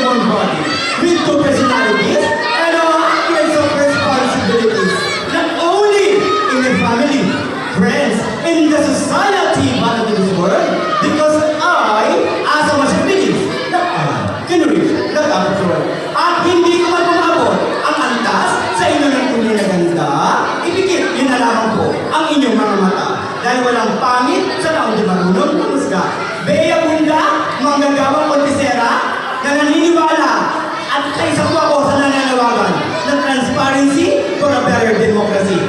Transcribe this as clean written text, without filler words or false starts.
one body, with two personalities, and hundreds of responsibilities, not only in the family, friends, in the society, but in this world, because I, as a masyabilis, na can reach the top of the world. At hindi ko man pumabot ang antas sa inyo ng tunay na ganda, ipikit yun na lamang po ang inyong mga mata. Dahil walang pangit sa taong di marunong pumusga. Bea Bunda, manggagawang kontisera, na naniniwala at kaisa po ako sa nananawagan ng transparency for a better democracy.